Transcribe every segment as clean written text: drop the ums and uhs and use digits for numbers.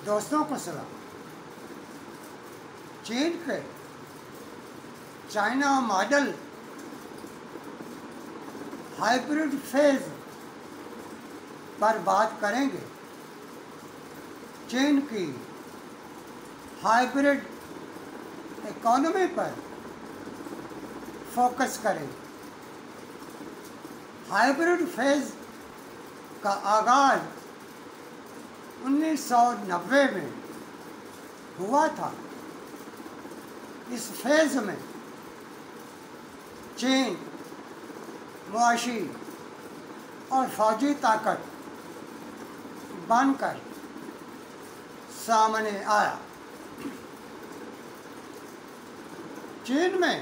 दोस्तों को सलाम। चीन के चाइना मॉडल हाइब्रिड फेज पर बात करेंगे। चीन की हाइब्रिड इकोनॉमी पर फोकस करेंगे। हाइब्रिड फेज का आगाज 1990 में हुआ था। इस फेज में चीन मुआशी और फौजी ताकत बनकर सामने आया। चीन में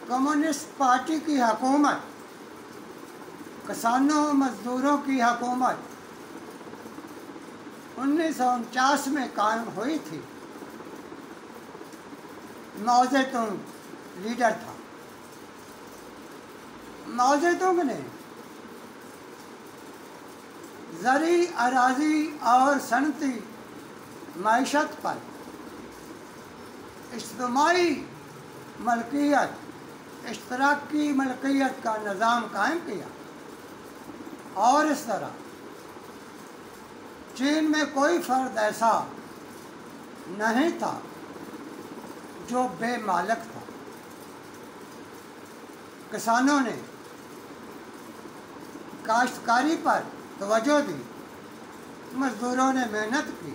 कम्युनिस्ट पार्टी की हुकूमत, किसानों मजदूरों की हुकूमत 1949 में कायम हुई थी। माओ जेतुंग लीडर था। माओ जेतुंग ने ज़री अराजी और सनती मईशत पर इज्तिमाई मलकियत, इश्तराकी मलकियत का निज़ाम कायम किया और इस तरह चीन में कोई फर्द ऐसा नहीं था जो बेमालक था। किसानों ने काश्तकारी पर तवज्जो दी, मजदूरों ने मेहनत की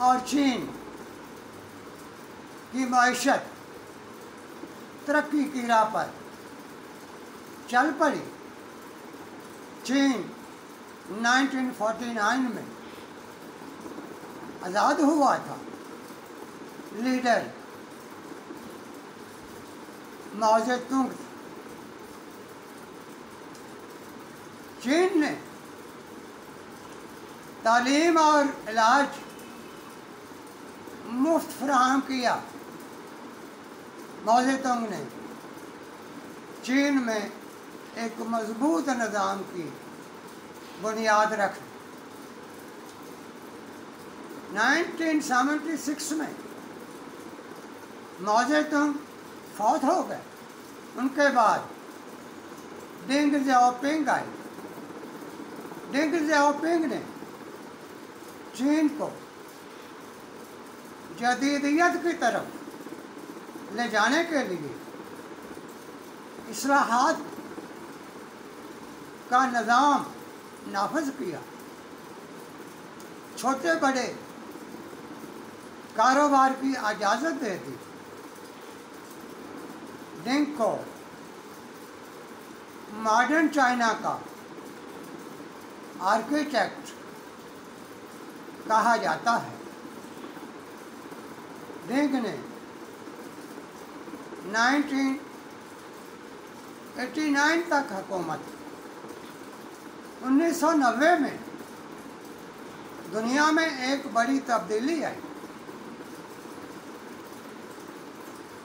और चीन की मईशत तरक्की की राह पर चल पड़ी। चीन 1949 में आज़ाद हुआ था। लीडर माओ जेतुंग थे। चीन ने तालीम और इलाज मुफ्त फराहम किया। माओ जेतुंग ने चीन में एक मजबूत निज़ाम की बुनियाद रखी। 1976 में माओ जेतुंग फौत हो गए। उनके बाद डेंग ज़ियाओपिंग आए। डेंग ज़ियाओपिंग ने चीन को जदीदियत की तरफ ले जाने के लिए इस्लाहात का निज़ाम नाफज किया। छोटे बड़े कारोबार की इजाज़त दे दी। डेंग को मॉडर्न चाइना का आर्किटेक्ट कहा जाता है। डेंग ने 1989 तक हुकूमत। 1990 में दुनिया में एक बड़ी तब्दीली आई।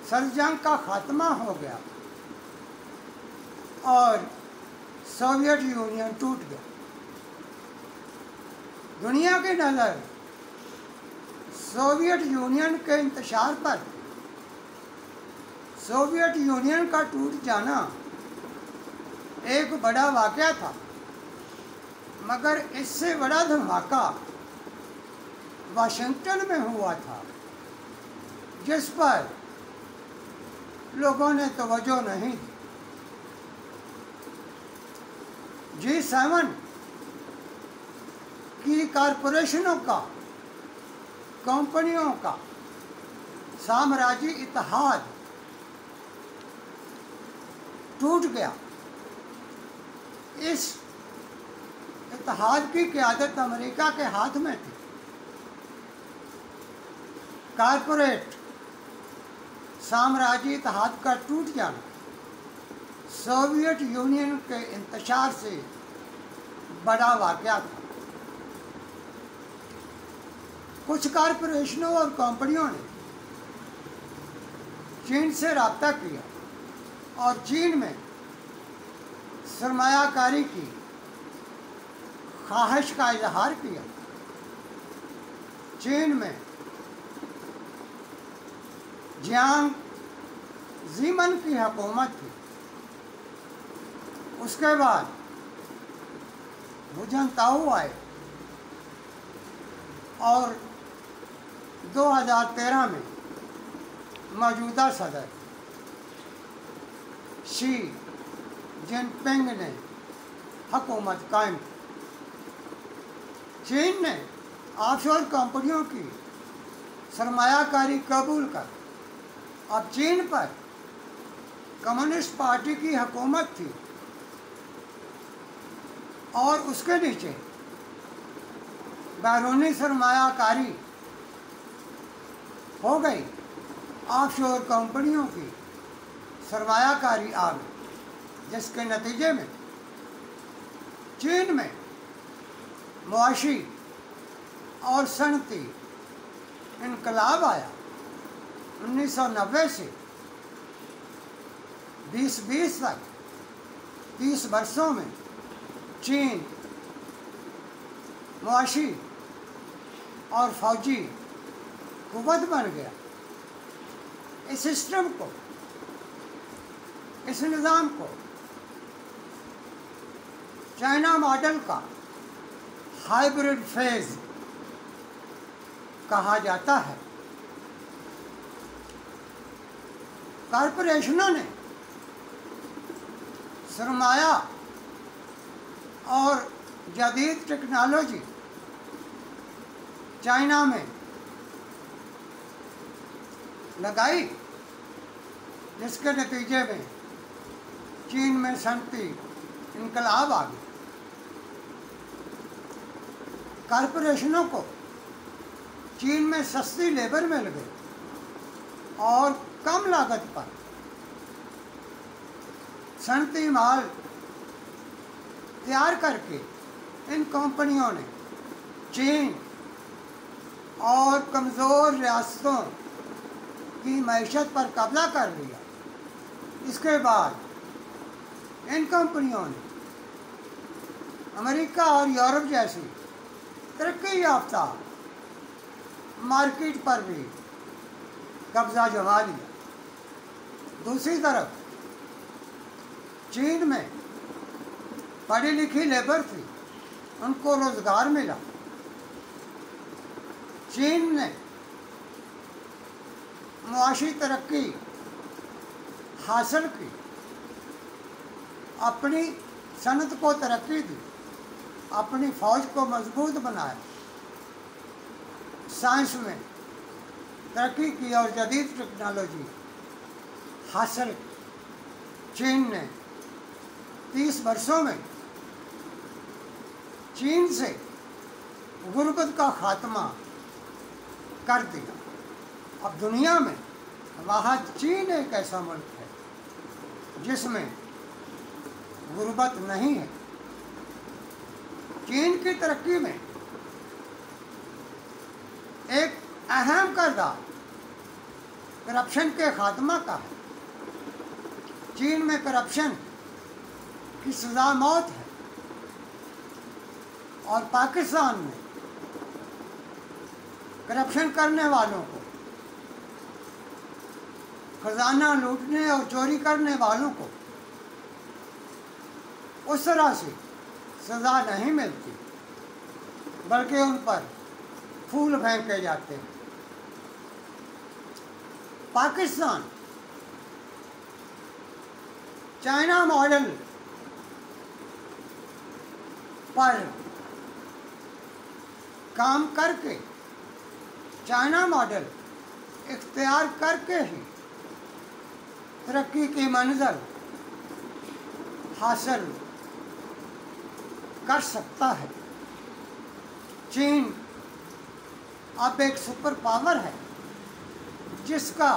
सर्द जंग का खात्मा हो गया और सोवियत यूनियन टूट गया। दुनिया की नज़र सोवियत यूनियन के इंतशार पर। सोवियत यूनियन का टूट जाना एक बड़ा वाक़या था, मगर इससे बड़ा धमाका वाशिंगटन में हुआ था, जिस पर लोगों ने तवज्जो नहीं दी। G7 की कॉरपोरेशनों का, कंपनियों का साम्राज्यी इत्तेहाद टूट गया। इस इत्तेहाद की क़यादत अमेरिका के हाथ में थी। कॉरपोरेट साम्राज्यी इत्तेहाद का टूट जाना सोवियत यूनियन के इंतशार से बड़ा वाक़या था। कुछ कॉरपोरेशनों और कंपनियों ने चीन से रब्ता किया और चीन में सरमायाकारी की, ख्वाहिश का इजहार किया। चीन में जियांग ज़ीमन की हुकूमत थी। उसके बाद हुजनताओ आए और 2013 में मौजूदा सदर शी जिनपिंग ने हुकूमत कायम की। चीन ने ऑफशोर कंपनियों की सरमायाकारी कबूल कर अब चीन पर कम्युनिस्ट पार्टी की हुकूमत थी और उसके नीचे बैरूनी सरमायाकारी हो गई। ऑफशोर कंपनियों की सरमायाकारी आ गई, जिसके नतीजे में चीन में मुआशी और सनती इनकलाब आया। 1990 से 2020 तक 30 वर्षों में चीन मुआशी और फौजी कुव्वत बन गया। इस सिस्टम को, इस निज़ाम को चाइना मॉडल का हाइब्रिड फेज कहा जाता है। कॉरपोरेशनों ने सरमाया और जदीद टेक्नोलॉजी चाइना में लगाई, जिसके नतीजे में चीन में सनती इनकलाब आ गई। कॉरपोरेशनों को चीन में सस्ती लेबर मिल गई और कम लागत पर सनती माल तैयार करके इन कंपनियों ने चीन और कमज़ोर रियासतों की मईशत पर कब्जा कर लिया। इसके बाद इन कंपनियों ने अमेरिका और यूरोप जैसी तरक्की याफ्ता मार्केट पर भी कब्जा जमा लिया। दूसरी तरफ चीन में पढ़ी लिखी लेबर थी, उनको रोज़गार मिला। चीन ने मुआशी तरक्की हासिल की, अपनी सनत को तरक्की दी, अपनी फ़ौज को मजबूत बनाया, साइंस में तरक्की की और जदीद टेक्नोलॉजी हासिल की। चीन ने 30 वर्षों में चीन से गुर्बत का खात्मा कर दिया। अब दुनिया में वहाँ चीन एक ऐसा मुल्क है जिसमें गुर्बत नहीं है। चीन की तरक्की में एक अहम किरदार करप्शन के खात्मा का है। चीन में करप्शन की सज़ा मौत है और पाकिस्तान में करप्शन करने वालों को, खजाना लूटने और चोरी करने वालों को उस तरह से सज़ा नहीं मिलती, बल्कि उन पर फूल फेंके जाते हैं। पाकिस्तान चाइना मॉडल पर काम करके, चाइना मॉडल इख्तियार करके ही तरक्की की मंजिल हासिल कर सकता है। चीन अब एक सुपर पावर है, जिसका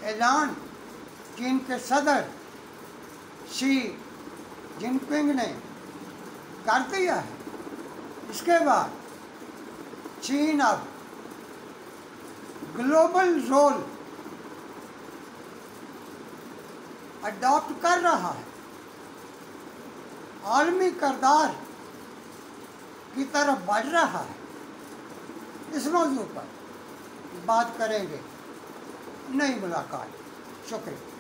ऐलान चीन के सदर शी जिनपिंग ने कर दिया है। इसके बाद चीन अब ग्लोबल रोल अडॉप्ट कर रहा है, आलमी किरदार की तरफ बढ़ रहा है। इस मौजू पर बात करेंगे। नई मुलाकात। शुक्रिया।